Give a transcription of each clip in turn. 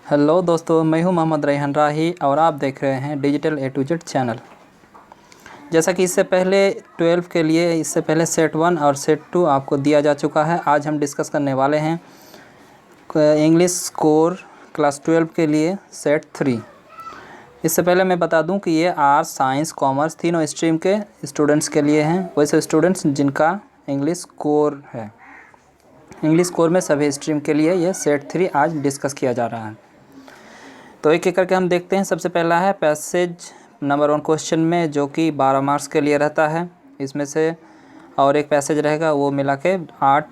Hello दोस्तों, मैं हूं मोहम्मद रेहान राही और आप देख रहे हैं digital A to Z channel. जैसा कि इससे पहले 12 के लिए इससे पहले सेट 1 और सेट 2 आपको दिया जा चुका है। आज हम डिस्कस करने वाले हैं इंग्लिश कोर क्लास 12 के लिए सेट 3। इससे पहले मैं बता दूं कि ये आर्ट्स, साइंस, कॉमर्स तीनों स्ट्रीम के स्टूडेंट्स के लिए हैं। वैसे स्टूडेंट्स जिनका इंग्लिश कोर है, इंग्लिश कोर में सभी स्ट्रीम के लिए ये सेट 3 आज डिस्कस किया जा रहा है। तो एक एक करके हम देखते हैं। सबसे पहला है पैसेज नंबर 1 क्वेश्चन में, जो कि 12 मार्क्स के लिए रहता है। इसमें से और एक पैसेज रहेगा, वो मिला के 8,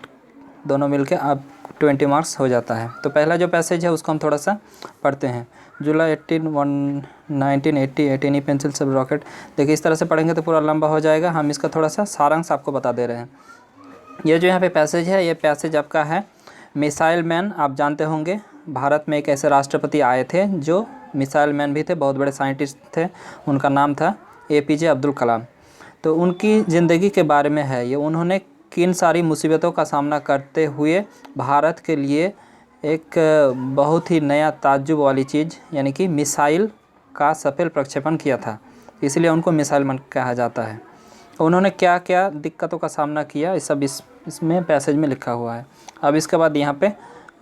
दोनों मिल के अब 20 मार्क्स हो जाता है। तो पहला जो पैसेज है उसको हम थोड़ा सा पढ़ते हैं। जुलाई 1980 18 पेंसिल सब रॉकेट। देखिए, इस तरह से पढ़ेंगे तो पूरा लंबा हो जाएगा। हम इसका थोड़ा सा सारांश आपको बता दे रहे हैं। ये जो यहाँ पे पैसेज है, ये पैसेज आपका है मिसाइल मैन। आप जानते होंगे भारत में एक ऐसे राष्ट्रपति आए थे जो मिसाइल मैन भी थे, बहुत बड़े साइंटिस्ट थे। उनका नाम था APJ अब्दुल कलाम। तो उनकी ज़िंदगी के बारे में है ये। उन्होंने किन सारी मुसीबतों का सामना करते हुए भारत के लिए एक बहुत ही नया ताज्जुब वाली चीज़ यानी कि मिसाइल का सफल प्रक्षेपण किया था, इसलिए उनको मिसाइल मैन कहा जाता है। उन्होंने क्या क्या दिक्कतों का सामना किया, ये सब इसमें पैसेज में लिखा हुआ है। अब इसके बाद यहाँ पे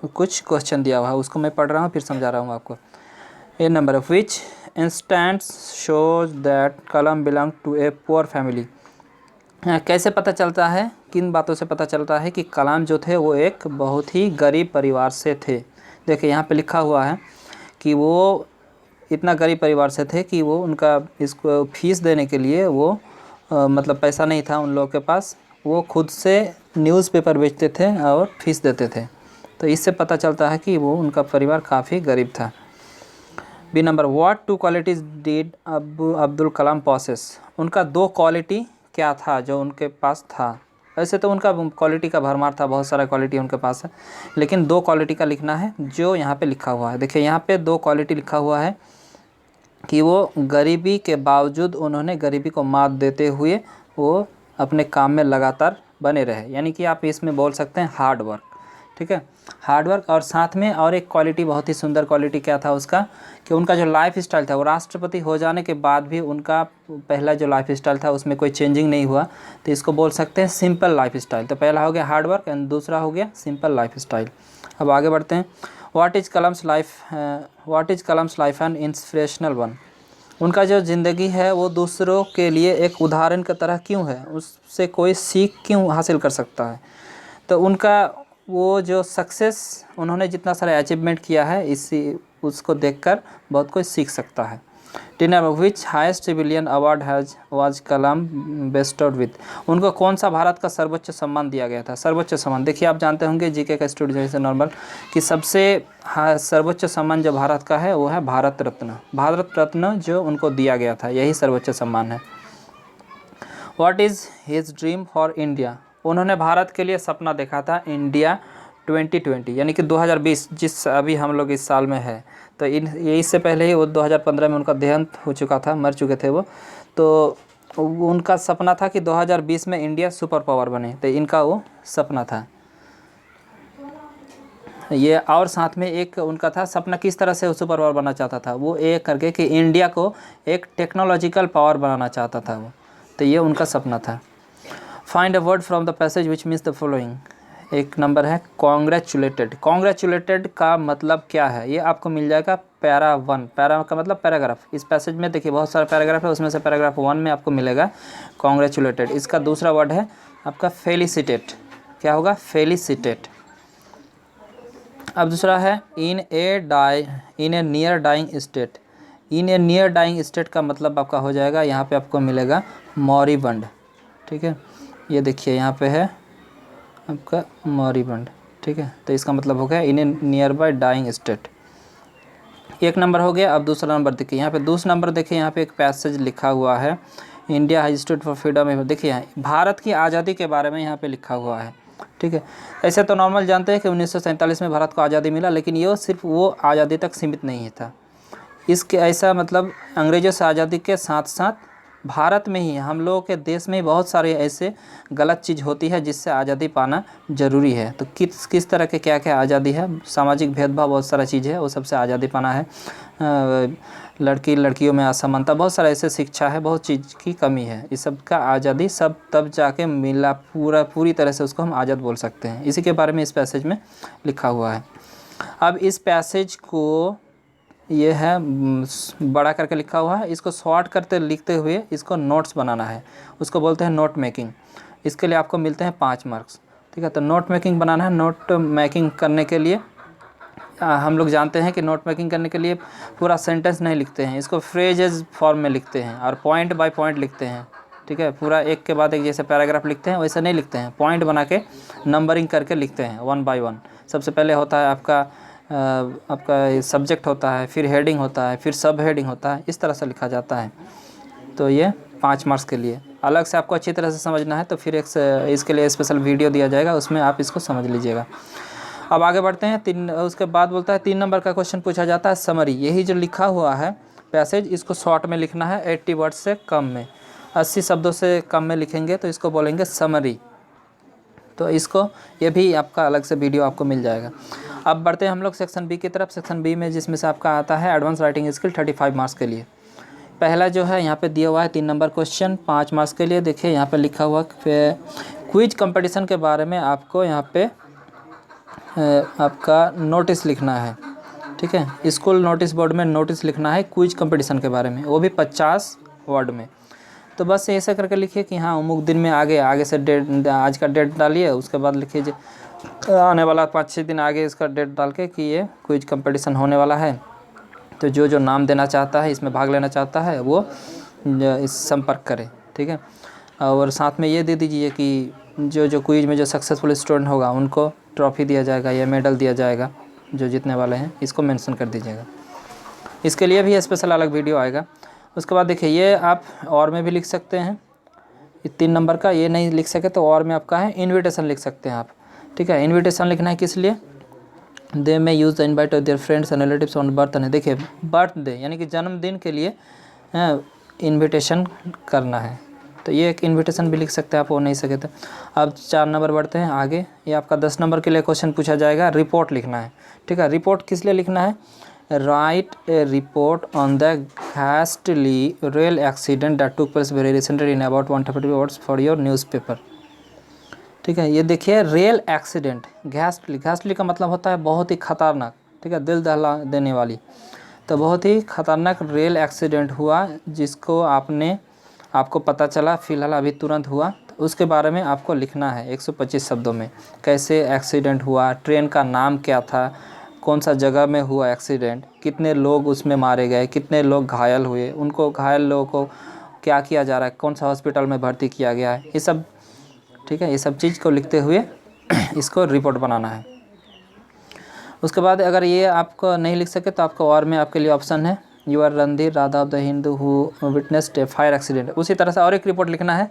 कुछ क्वेश्चन दिया हुआ है, उसको मैं पढ़ रहा हूँ फिर समझा रहा हूँ आपको। A number of which instances shows that Kalam belong to a poor family. कैसे पता चलता है, किन बातों से पता चलता है कि कलाम जो थे वो एक बहुत ही गरीब परिवार से थे। देखिए यहाँ पे लिखा हुआ है कि वो इतना गरीब परिवार से थे कि वो उनका इसको फीस देने के लिए वो मतलब पैसा नहीं था उन लोगों के पास। वो खुद से न्यूज़पेपर बेचते थे और फीस देते थे। तो इससे पता चलता है कि वो उनका परिवार काफ़ी गरीब था। B number, what 2 qualities did Abdul Kalam possess. उनका 2 क्वालिटी क्या था जो उनके पास था। वैसे तो उनका क्वालिटी का भरमार था, बहुत सारा क्वालिटी उनके पास है, लेकिन 2 क्वालिटी का लिखना है जो यहाँ पे लिखा हुआ है। देखिए यहाँ पे 2 क्वालिटी लिखा हुआ है कि वो गरीबी के बावजूद उन्होंने गरीबी को मात देते हुए वो अपने काम में लगातार बने रहे। यानी कि आप इसमें बोल सकते हैं हार्ड वर्क। ठीक है, हार्ड वर्क। और साथ में और एक क्वालिटी, बहुत ही सुंदर क्वालिटी क्या था उसका, कि उनका जो लाइफ स्टाइल था, वो राष्ट्रपति हो जाने के बाद भी उनका पहला जो लाइफ स्टाइल था उसमें कोई चेंजिंग नहीं हुआ। तो इसको बोल सकते हैं सिंपल लाइफ स्टाइल। तो पहला हो गया हार्ड वर्क एंड दूसरा हो गया सिंपल लाइफ स्टाइल। अब आगे बढ़ते हैं। What is Kalam's life and inspirational one. उनका जो ज़िंदगी है वो दूसरों के लिए एक उदाहरण की तरह क्यों है, उससे कोई सीख क्यों हासिल कर सकता है। तो उनका वो जो सक्सेस, उन्होंने जितना सारा अचीवमेंट किया है, इसी उसको देखकर बहुत कोई सीख सकता है। Dinner which highest civilian award was Kalam bestowed with. उनको कौन सा भारत का सर्वोच्च सम्मान दिया गया था। सर्वोच्च सम्मान, देखिए आप जानते होंगे जीके का स्टूडेंट जैसे नॉर्मल, कि सबसे सर्वोच्च सम्मान जो भारत का है वो है भारत रत्न। भारत रत्न जो उनको दिया गया था, यही सर्वोच्च सम्मान है। What is his dream for India. उन्होंने भारत के लिए सपना देखा था इंडिया 2020 यानी कि 2020, जिस अभी हम लोग इस साल में है। तो ये इससे पहले ही वो 2015 में उनका देहांत हो चुका था, मर चुके थे वो। तो उनका सपना था कि 2020 में इंडिया सुपर पावर बने। तो इनका वो सपना था ये। और साथ में एक उनका था सपना, किस तरह से वो सुपर पावर बनना चाहता था वो, एक करके कि इंडिया को एक टेक्नोलॉजिकल पावर बनाना चाहता था वो। तो ये उनका सपना था। Find a word from the passage which means the following. एक नंबर है कॉन्ग्रेचुलेटेड। कॉन्ग्रेचुलेटेड का मतलब क्या है, ये आपको मिल जाएगा पैरा 1। पैरा का मतलब पैराग्राफ। इस पैसेज में देखिए बहुत सारा पैराग्राफ है, उसमें से पैराग्राफ 1 में आपको मिलेगा कॉन्ग्रेचुलेटेड। इसका दूसरा वर्ड है आपका फेलिसिटेट। क्या होगा, फेलिसिटेट। अब दूसरा है in a near dying state. In a near dying state का मतलब आपका हो जाएगा, यहाँ पे आपको मिलेगा मॉरिबंड। ठीक है, ये देखिए यहाँ पे है आपका मॉरिबंड। ठीक है, तो इसका मतलब हो गया in a near by dying state. एक नंबर हो गया। अब दूसरा नंबर देखिए यहाँ पे, दूसरा नंबर देखिए यहाँ पे एक पैसेज लिखा हुआ है, India has stood for freedom. देखिए यहाँ भारत की आज़ादी के बारे में यहाँ पे लिखा हुआ है। ठीक है, ऐसे तो नॉर्मल जानते हैं कि 1947 में भारत को आज़ादी मिला, लेकिन ये सिर्फ वो आज़ादी तक सीमित नहीं था। इसके ऐसा मतलब अंग्रेज़ों से आज़ादी के साथ साथ भारत में ही, हम लोगों के देश में ही बहुत सारे ऐसे गलत चीज़ होती है जिससे आज़ादी पाना ज़रूरी है। तो किस तरह के क्या क्या आज़ादी है, सामाजिक भेदभाव बहुत सारा चीज़ है, वो सबसे आज़ादी पाना है। लड़कियों में असमानता, बहुत सारा ऐसे शिक्षा है, बहुत चीज़ की कमी है, इस सब का आज़ादी सब तब जाके मिला पूरी तरह से उसको हम आज़ाद बोल सकते हैं। इसी के बारे में इस पैसेज में लिखा हुआ है। अब इस पैसेज को ये है बड़ा करके लिखा हुआ है, इसको शॉर्ट करते लिखते हुए इसको नोट्स बनाना है, उसको बोलते हैं नोट मेकिंग। इसके लिए आपको मिलते हैं 5 मार्क्स। ठीक है, तो नोट मेकिंग बनाना है। नोट मेकिंग करने के लिए हम लोग जानते हैं कि नोट मेकिंग करने के लिए पूरा सेंटेंस नहीं लिखते हैं, इसको फ्रेजेस फॉर्म में लिखते हैं और पॉइंट बाय पॉइंट लिखते हैं। ठीक है, पूरा एक के बाद एक जैसे पैराग्राफ लिखते हैं वैसे नहीं लिखते हैं, पॉइंट बना के नंबरिंग करके लिखते हैं 1 बाय 1। सबसे पहले होता है आपका सब्जेक्ट होता है, फिर हेडिंग होता है, फिर सब हेडिंग होता है, इस तरह से लिखा जाता है। तो ये 5 मार्क्स के लिए अलग से आपको अच्छी तरह से समझना है तो फिर इसके लिए स्पेशल वीडियो दिया जाएगा, उसमें आप इसको समझ लीजिएगा। अब आगे बढ़ते हैं। उसके बाद बोलता है 3 नंबर का क्वेश्चन पूछा जाता है समरी। यही जो लिखा हुआ है पैसेज, इसको शॉर्ट में लिखना है, 80 वर्ड से कम में, 80 शब्दों से कम में लिखेंगे तो इसको बोलेंगे समरी। तो इसको ये भी आपका अलग से वीडियो आपको मिल जाएगा। अब बढ़ते हैं हम लोग सेक्शन बी की तरफ। सेक्शन बी में जिसमें से आपका आता है एडवांस राइटिंग स्किल 35 मार्क्स के लिए। पहला जो है यहाँ पे दिया हुआ है 3 नंबर क्वेश्चन 5 मार्क्स के लिए। देखिए यहाँ पे लिखा हुआ क्विज कंपटीशन के बारे में आपको यहाँ पे आपका नोटिस लिखना है। ठीक है, स्कूल नोटिस बोर्ड में नोटिस लिखना है क्विज कंपटीशन के बारे में, वो भी 50 वर्ड में। तो बस ऐसे करके लिखिए कि हाँ अमुक दिन में आगे से डेट, आज का डेट डालिए, उसके बाद लिखिए आने वाला 5-6 दिन आगे इसका डेट डाल के कि ये क्विज कंपटीशन होने वाला है। तो जो नाम देना चाहता है, इसमें भाग लेना चाहता है, वो इस संपर्क करे। ठीक है, और साथ में ये दे दीजिए कि जो क्विज में जो सक्सेसफुल स्टूडेंट होगा उनको ट्रॉफ़ी दिया जाएगा या मेडल दिया जाएगा, जो जीतने वाले हैं, इसको मेंशन कर दीजिएगा। इसके लिए भी स्पेशल अलग वीडियो आएगा। उसके बाद देखिए ये आप और में भी लिख सकते हैं। 3 नंबर का ये नहीं लिख सके तो और में आपका है इन्विटेशन लिख सकते हैं आप। ठीक है, इन्विटेशन लिखना है किस लिए, दे में use the invite their friends and relatives on birthday. देखिए बर्थडे यानी कि जन्मदिन के लिए इन्विटेशन करना है, तो ये एक इन्विटेशन भी लिख सकते हैं आप, वो नहीं सके तो। अब 4 नंबर बढ़ते हैं आगे। ये आपका 10 नंबर के लिए क्वेश्चन पूछा जाएगा, रिपोर्ट लिखना है। ठीक है, रिपोर्ट किस लिए लिखना है, write a report on the ghastly rail accident that took place very recently in about 130 words for your newspaper. ठीक है, ये देखिए रेल एक्सीडेंट, घास्टली का मतलब होता है बहुत ही खतरनाक। ठीक है, दिल दहला देने वाली। तो बहुत ही खतरनाक रेल एक्सीडेंट हुआ जिसको आपको पता चला फ़िलहाल अभी तुरंत हुआ, तो उसके बारे में आपको लिखना है 125 शब्दों में। कैसे एक्सीडेंट हुआ, ट्रेन का नाम क्या था, कौन सा जगह में हुआ एक्सीडेंट, कितने लोग उसमें मारे गए, कितने लोग घायल हुए, उनको घायल लोगों को क्या किया जा रहा है, कौन सा हॉस्पिटल में भर्ती किया गया है, ये सब। ठीक है, ये सब चीज़ को लिखते हुए इसको रिपोर्ट बनाना है। उसके बाद अगर ये आपको नहीं लिख सके तो आपको और में आपके लिए ऑप्शन है, you are Randhir Radha of the Hindu who witnessed a fire accident. उसी तरह से और एक रिपोर्ट लिखना है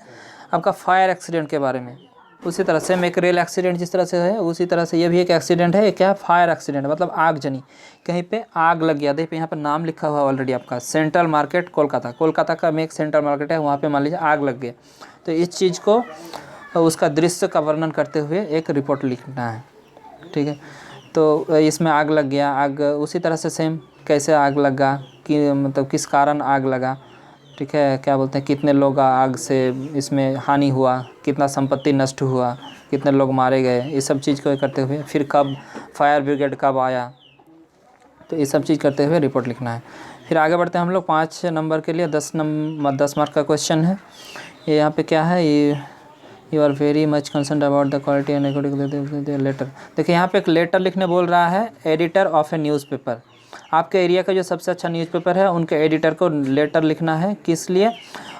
आपका फायर एक्सीडेंट के बारे में। उसी तरह से एक रेल एक्सीडेंट जिस तरह से है उसी तरह से ये भी एक एक्सीडेंट है। क्या, फायर एक्सीडेंट मतलब आगजनी, कहीं पे आग लग गया। देखिए यहाँ पे नाम लिखा हुआ ऑलरेडी आपका, सेंट्रल मार्केट कोलकाता का में एक सेंट्रल मार्केट है, वहाँ पे मान लीजिए आग लग गया। तो इस चीज़ को उसका दृश्य का वर्णन करते हुए एक रिपोर्ट लिखना है। ठीक है, तो इसमें आग लग गया, आग उसी तरह से सेम कैसे आग लगा, कि मतलब किस कारण आग लगा। ठीक है, क्या बोलते हैं, कितने लोग आग से इसमें हानि हुआ, कितना संपत्ति नष्ट हुआ, कितने लोग मारे गए, ये सब चीज़ को करते हुए, फिर कब फायर ब्रिगेड कब आया, तो ये सब चीज़ करते हुए रिपोर्ट लिखना है। फिर आगे बढ़ते हैं हम लोग 5 नंबर के लिए 10 मार्क का क्वेश्चन है। ये यहाँ पे क्या है, ये you are very much concern about the quality and letter. देखिए यहाँ पे एक लेटर लिखने बोल रहा है, एडिटर ऑफ ए न्यूज़पेपर। आपके एरिया का जो सबसे अच्छा न्यूज़पेपर है उनके एडिटर को लेटर लिखना है। किस लिए,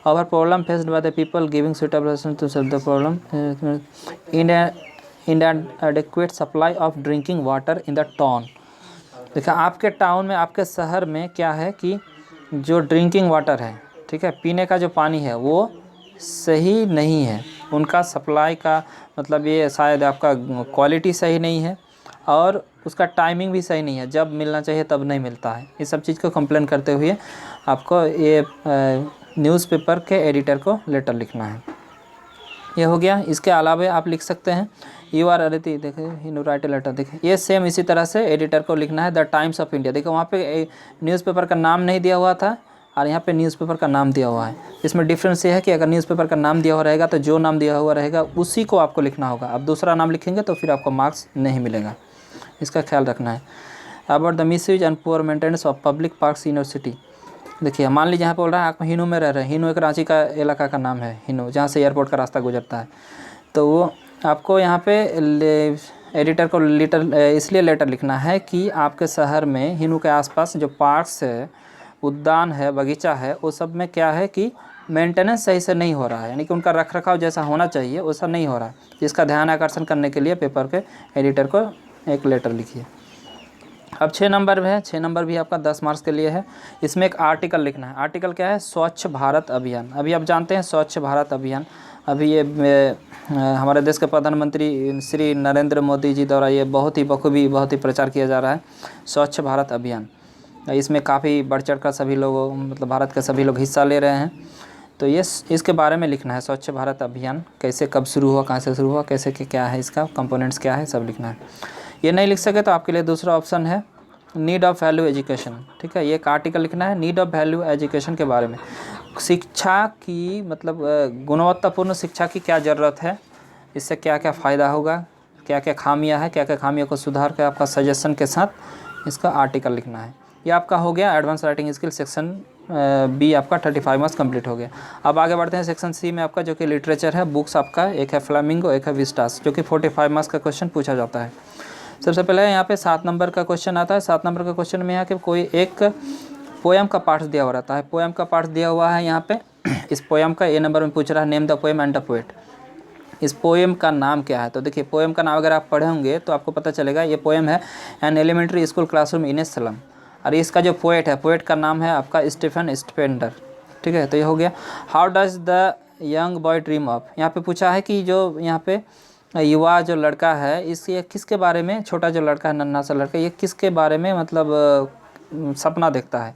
over problem faced by the people giving suitable to solve the problem in adequate supply of drinking water in the town. देखिए आपके टाउन में, आपके शहर में क्या है कि जो ड्रिंकिंग वाटर है, ठीक है, पीने का जो पानी है वो सही नहीं है, उनका सप्लाई का मतलब ये शायद आपका क्वालिटी सही नहीं है और उसका टाइमिंग भी सही नहीं है, जब मिलना चाहिए तब नहीं मिलता है। इस सब चीज़ को कंप्लेन करते हुए आपको ये न्यूज़पेपर के एडिटर को लेटर लिखना है। ये हो गया। इसके अलावा आप लिख सकते हैं यू आर अदिति, देखिए हिंदू राइट लेटर, देखिए ये सेम इसी तरह से एडिटर को लिखना है द टाइम्स ऑफ इंडिया। देखिए वहाँ पे न्यूज़पेपर का नाम नहीं दिया हुआ था और यहाँ पे न्यूज़पेपर का नाम दिया हुआ है। इसमें डिफरेंस ये है कि अगर न्यूज़पेपर का नाम दिया हुआ रहेगा तो जो नाम दिया हुआ रहेगा उसी को आपको लिखना होगा। अब दूसरा नाम लिखेंगे तो फिर आपको मार्क्स नहीं मिलेगा, इसका ख्याल रखना है। About the misuse and poor maintenance of public parks in your city. देखिए मान लीजिए यहाँ पर बोल रहा है आप हिनू में रह रहे हैं, हिनू एक रांची का इलाका का नाम है हिनू, जहाँ से एयरपोर्ट का रास्ता गुजरता है। तो वो आपको यहाँ पे एडिटर को इसलिए लेटर लिखना है कि आपके शहर में हिनू के आसपास जो पार्क्स है, उद्यान है, बगीचा है, वो सब में क्या है कि मेंटेनेंस सही से नहीं हो रहा है, यानी कि उनका रखरखाव जैसा होना चाहिए वैसा नहीं हो रहा है। जिसका ध्यान आकर्षण करने के लिए पेपर के एडिटर को एक लेटर लिखिए। अब 6 नंबर में है, 6 नंबर भी आपका 10 मार्क्स के लिए है। इसमें एक आर्टिकल लिखना है। आर्टिकल क्या है? स्वच्छ भारत अभियान। अभी आप जानते हैं स्वच्छ भारत अभियान, अभी ये हमारे देश के प्रधानमंत्री श्री नरेंद्र मोदी जी द्वारा ये बहुत ही बखूबी बहुत ही प्रचार किया जा रहा है स्वच्छ भारत अभियान। इसमें काफ़ी बढ़ चढ़ कर सभी लोग मतलब भारत के सभी लोग हिस्सा ले रहे हैं। तो ये इसके बारे में लिखना है स्वच्छ भारत अभियान कैसे कब शुरू हुआ, कहाँ से शुरू हुआ, कैसे क्या है, इसका कंपोनेंट्स क्या है, सब लिखना है। ये नहीं लिख सके तो आपके लिए दूसरा ऑप्शन है नीड ऑफ़ वैल्यू एजुकेशन। ठीक है, ये एक आर्टिकल लिखना है नीड ऑफ़ वैल्यू एजुकेशन के बारे में। शिक्षा की मतलब गुणवत्तापूर्ण शिक्षा की क्या ज़रूरत है, इससे क्या क्या फ़ायदा होगा, क्या क्या खामियां है, क्या क्या खामियों को सुधार कर आपका सजेशन के साथ इसका आर्टिकल लिखना है। ये आपका हो गया advance writing skill section B, आपका 35 मार्क्स कंप्लीट हो गया। अब आगे बढ़ते हैं सेक्शन सी में आपका जो कि लिटरेचर है। बुक्स आपका एक है फ्लामिंगो, एक है विस्टास, जो कि 45 मार्क्स का क्वेश्चन पूछा जाता है। सबसे पहले यहाँ पे 7 नंबर का क्वेश्चन आता है। 7 नंबर का क्वेश्चन में यहाँ के कोई एक पोएम का पार्ट दिया हुआ रहता है। पोएम का पार्ट दिया हुआ है यहाँ पे। इस पोएम का ए नंबर में पूछ रहा है name the poem and the poet. इस पोएम का नाम क्या है? तो देखिए पोएम का नाम अगर आप पढ़ेंगे तो आपको पता चलेगा ये पोएम है an elementary school classroom in a slum. और इसका जो पोएट है, पोएट का नाम है आपका स्टीफन स्पेंडर। ठीक है, तो ये हो गया। How does the young boy dream of. यहाँ पे पूछा है कि जो यहाँ पे युवा जो लड़का है इस ये किसके बारे में, छोटा जो लड़का है नन्हा सा लड़का, ये किसके बारे में मतलब सपना देखता है।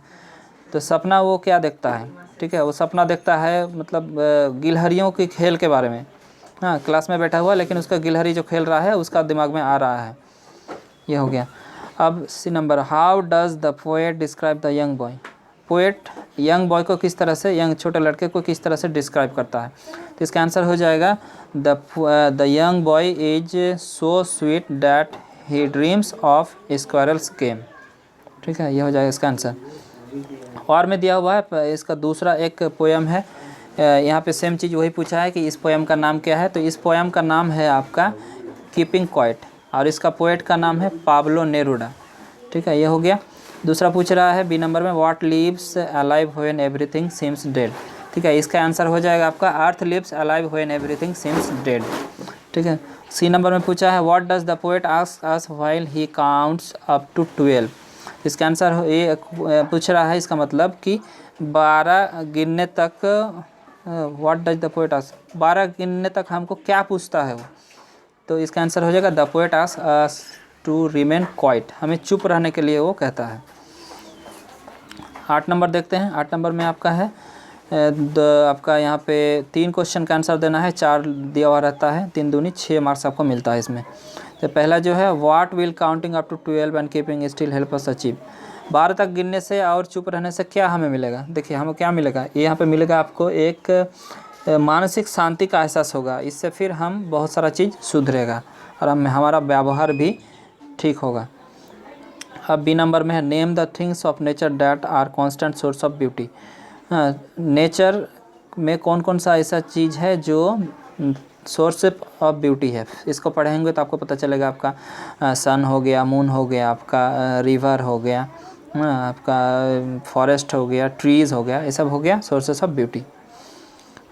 तो सपना वो क्या देखता है? ठीक है, वो सपना देखता है मतलब गिलहरियों की खेल के बारे में। हाँ, क्लास में बैठा हुआ लेकिन उसका गिलहरी जो खेल रहा है उसका दिमाग में आ रहा है। ये हो गया। अब C number, how does the poet describe the young boy. Poet young boy को किस तरह से, यंग छोटे लड़के को किस तरह से डिस्क्राइब करता है? तो इसका आंसर हो जाएगा the young boy is so sweet that he dreams of squirrels game. ठीक है, ये हो जाएगा इसका आंसर। और में दिया हुआ है इसका दूसरा एक पोएम है। यहाँ पे सेम चीज़ वही पूछा है कि इस पोएम का नाम क्या है। तो इस पोएम का नाम है आपका कीपिंग क्वाइट और इसका पोएट का नाम है पाब्लो नेरुडा। ठीक है, ये हो गया। दूसरा पूछ रहा है बी नंबर में what lives alive when everything seems dead. ठीक है, इसका आंसर हो जाएगा आपका earth lives alive when everything seems dead. ठीक है, सी नंबर में पूछा है what does the poet ask us while he counts up to 12। इसका आंसर ये पूछ रहा है, इसका मतलब कि 12 गिनने तक what does the poet ask, 12 गिनने तक हमको क्या पूछता है वो। तो इसका आंसर हो जाएगा the poet ask us to remain quiet, हमें चुप रहने के लिए वो कहता है। 8 नंबर देखते हैं। 8 नंबर में आपका है आपका यहाँ पे 3 क्वेश्चन का आंसर देना है। 4 दिया हुआ रहता है, 3 दूनी 6 मार्क्स आपको मिलता है इसमें। तो पहला जो है what will counting up to 12 and keeping still help us achieve. 12 तक गिनने से और चुप रहने से क्या हमें मिलेगा? देखिए हमें क्या मिलेगा, ये यहाँ पे मिलेगा आपको एक मानसिक शांति का एहसास होगा। इससे फिर हम बहुत सारा चीज़ सुधरेगा और हमारा व्यवहार भी ठीक होगा। अब बी नंबर में है name the things of nature that are constant source of beauty. हाँ, नेचर में कौन कौन सा ऐसा चीज़ है जो सोर्स ऑफ ब्यूटी है। इसको पढ़ेंगे तो आपको पता चलेगा। आपका सन हो गया, मून हो गया, आपका रिवर हो गया, आपका फॉरेस्ट हो गया, ट्रीज़ हो गया, ये सब हो गया sources of beauty.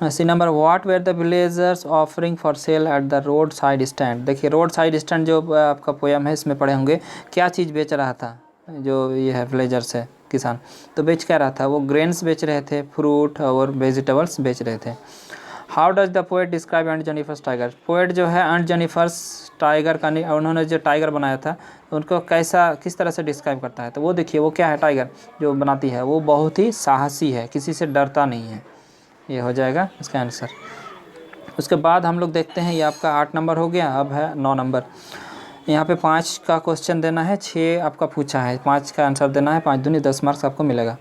C number what were the villagers offering for sale at the road side stand. देखिए रोड साइड स्टैंड जो आपका पोएम है इसमें पढ़े होंगे क्या चीज़ बेच रहा था जो ये है विलेजर्स है किसान। तो बेच क्या रहा था? वो ग्रेन्स बेच रहे थे, फ्रूट और वेजिटेबल्स बेच रहे थे। How does the poet describe ant Jennifer's tiger. Poet जो है एंट जेनिफर्स टाइगर का, उन्होंने जो टाइगर बनाया था उनको कैसा किस तरह से डिस्क्राइब करता है? तो वो देखिए वो क्या है, टाइगर जो बनाती है वो बहुत ही साहसी है, किसी से डरता नहीं है। ये हो जाएगा इसका आंसर। उसके बाद हम लोग देखते हैं, ये आपका 8 नंबर हो गया। अब है 9 नंबर। यहाँ पे 5 का क्वेश्चन देना है, 6 आपका पूछा है, 5 का आंसर देना है, 5 दूनी 10 मार्क्स आपको मिलेगा।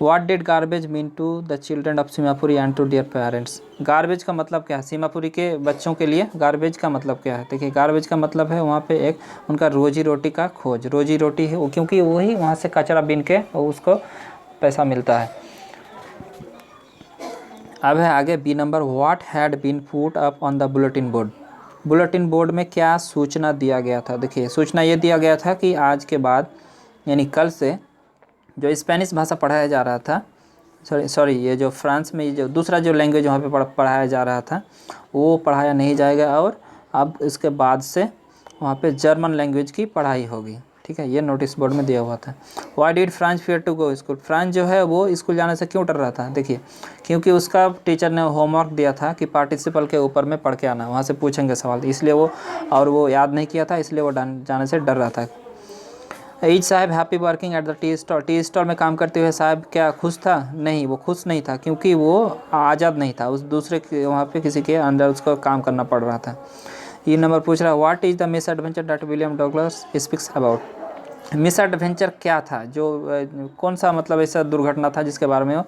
What did garbage mean to the children of Seemapuri and to their parents. Garbage का मतलब क्या है? सीमापुरी के बच्चों के लिए गार्बेज का मतलब क्या है? देखिए, गार्बेज का मतलब है वहाँ पे एक उनका रोजी रोटी का खोज, रोजी रोटी है वो, क्योंकि वही वहाँ से कचरा बीन के उसको पैसा मिलता है। अब है आगे B number, what had been put up on the bulletin board. Bulletin board में क्या सूचना दिया गया था? देखिए, सूचना ये दिया गया था कि आज के बाद यानी कल से जो स्पेनिश भाषा पढ़ाया जा रहा था, सॉरी ये जो फ्रांस में जो दूसरा जो लैंग्वेज वहाँ पे पढ़ाया जा रहा था वो पढ़ाया नहीं जाएगा, और अब इसके बाद से वहाँ पे जर्मन लैंग्वेज की पढ़ाई होगी। ठीक है, ये नोटिस बोर्ड में दिया हुआ था। Why did Franz fear to go school. Franz जो है वो स्कूल जाने से क्यों डर रहा था? देखिए, क्योंकि उसका टीचर ने होमवर्क दिया था कि पार्टिसिपल के ऊपर में पढ़ के आना, वहाँ से पूछेंगे सवाल, इसलिए वो याद नहीं किया था, इसलिए वो जाने से डर रहा था। ईज साहब happy working at the tea stall. Tea stall में काम करते हुए साहब क्या खुश था? नहीं, वो खुश नहीं था, क्योंकि वो आज़ाद नहीं था, उस दूसरे के वहाँ पे किसी के अंदर उसको काम करना पड़ रहा था। ये नंबर पूछ रहा है, what is the miss adventure that William Douglas speaks about. Miss adventure क्या था? जो कौन सा मतलब ऐसा दुर्घटना था जिसके बारे में वो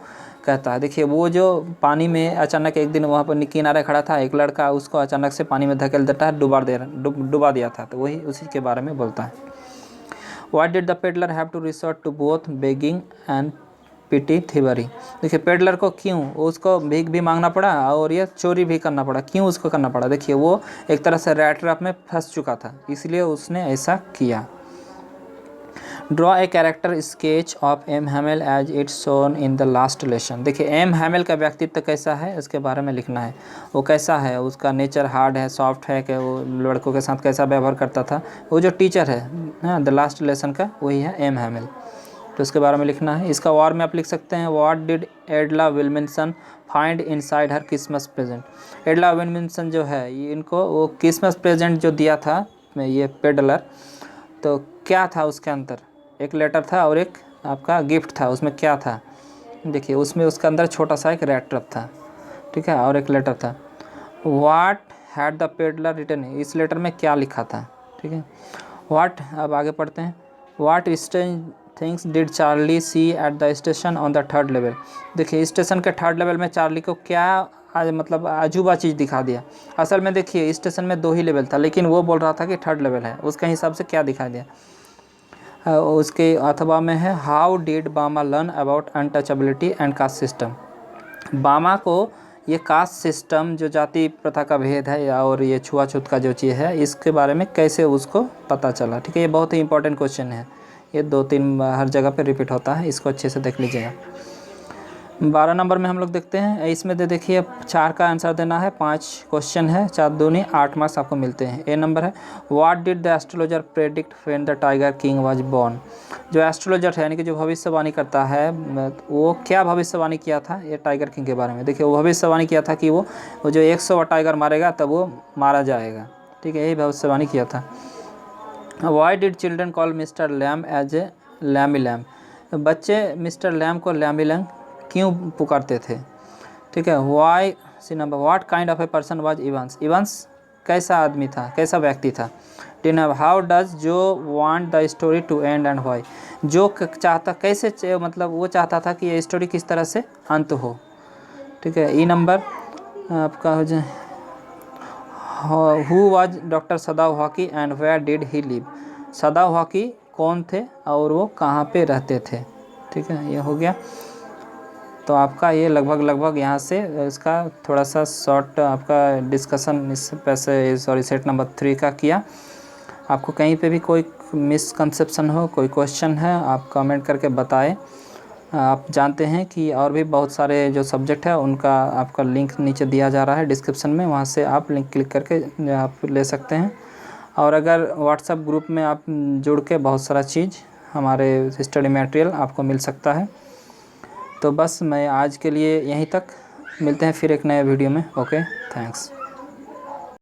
कहता है? देखिए, वो जो पानी में अचानक एक दिन वहाँ पर किनारे खड़ा था, एक लड़का उसको अचानक से पानी में धकेल देता है, डुबा दिया था, तो वही उसी के बारे में बोलता है। Why did the peddler have to resort to both begging and petty thievery? देखिए, पेडलर को क्यों उसको भीख भी मांगना पड़ा और ये चोरी भी करना पड़ा? क्यों उसको करना पड़ा? देखिए, वो एक तरह से रैट ट्रैप में फंस चुका था, इसलिए उसने ऐसा किया। Draw a character sketch of M Hamel as it's shown in the last lesson. देखिए, एम हैमेल का व्यक्तित्व कैसा है इसके बारे में लिखना है। वो कैसा है, उसका नेचर हार्ड है, सॉफ्ट है, कि वो लड़कों के साथ कैसा व्यवहार करता था। वो जो टीचर है द लास्ट लेसन का, वही है एम हैमेल, तो इसके बारे में लिखना है। इसका वार में आप लिख सकते हैं, what did Edla Willmansson find inside her Christmas present. Edla Willmansson जो है, इनको वो क्रिसमस प्रेजेंट जो दिया था ये पेडलर, तो क्या था उसके अंदर? एक लेटर था और एक आपका गिफ्ट था, उसमें क्या था? देखिए, उसमें उसके अंदर छोटा सा एक रैट ट्रैप था, ठीक है, और एक लेटर था। What had the peddler written, इस लेटर में क्या लिखा था? ठीक है, व्हाट, अब आगे पढ़ते हैं। What strange things did Charlie see at the station on the third level. देखिए, स्टेशन के थर्ड लेवल में चार्ली को क्या मतलब अजूबा चीज़ दिखा दिया। असल में देखिए, स्टेशन में 2 ही लेवल था, लेकिन वो बोल रहा था कि थर्ड लेवल है, उसके हिसाब से क्या दिखा दिया। उसके अथवा में है, हाउ डिड बामा learn about untouchability and caste system. बामा को ये कास्ट सिस्टम, जो जाति प्रथा का भेद है और ये छुआछूत का जो चीज़ है, इसके बारे में कैसे उसको पता चला। ठीक है, ये बहुत ही इंपॉर्टेंट क्वेश्चन है, ये 2-3 हर जगह पे रिपीट होता है, इसको अच्छे से देख लीजिएगा। 12 नंबर में हम लोग देखते हैं, इसमें देखिए 4 का आंसर देना है, 5 क्वेश्चन है, 4 दूनी 8 मार्क्स आपको मिलते हैं। ए नंबर है, what did the astrologer predict when the tiger king was born. जो एस्ट्रोलॉजर है यानी कि जो भविष्यवाणी करता है, वो क्या भविष्यवाणी किया था ये टाइगर किंग के बारे में? देखिए, वो भविष्यवाणी किया था कि वो जो 100 टाइगर मारेगा तब वो मारा जाएगा। ठीक है, यही भविष्यवाणी किया था। Why did children call mister Lamb as a Lamey Lamb. बच्चे मिस्टर लैम को लैमी लैम क्यों पुकारते थे? ठीक है, why C number, what kind of a person was Evans. Evans कैसा आदमी था, कैसा व्यक्ति था? D number, how does Joe want the story to end and why. Joe चाहता कैसे, मतलब वो चाहता था कि ये स्टोरी किस तरह से अंत हो। ठीक है, ई नंबर आपका हो जाए, who was doctor Sadao Hoki and where did he live. Sadao Hoki कौन थे और वो कहाँ पे रहते थे? ठीक है, ये हो गया। तो आपका ये लगभग यहाँ से इसका थोड़ा सा शॉर्ट आपका डिस्कशन इस पैसे सेट नंबर 3 का किया। आपको कहीं पे भी कोई मिसकंसेप्शन हो, कोई क्वेश्चन है, आप कमेंट करके बताएं। आप जानते हैं कि और भी बहुत सारे जो सब्जेक्ट है उनका आपका लिंक नीचे दिया जा रहा है डिस्क्रिप्शन में, वहाँ से आप लिंक क्लिक करके आप ले सकते हैं। और अगर व्हाट्सएप ग्रुप में आप जुड़ के बहुत सारा चीज़ हमारे स्टडी मटेरियल आपको मिल सकता है। तो बस मैं आज के लिए यहीं तक, मिलते हैं फिर एक नए वीडियो में। Okay, thanks.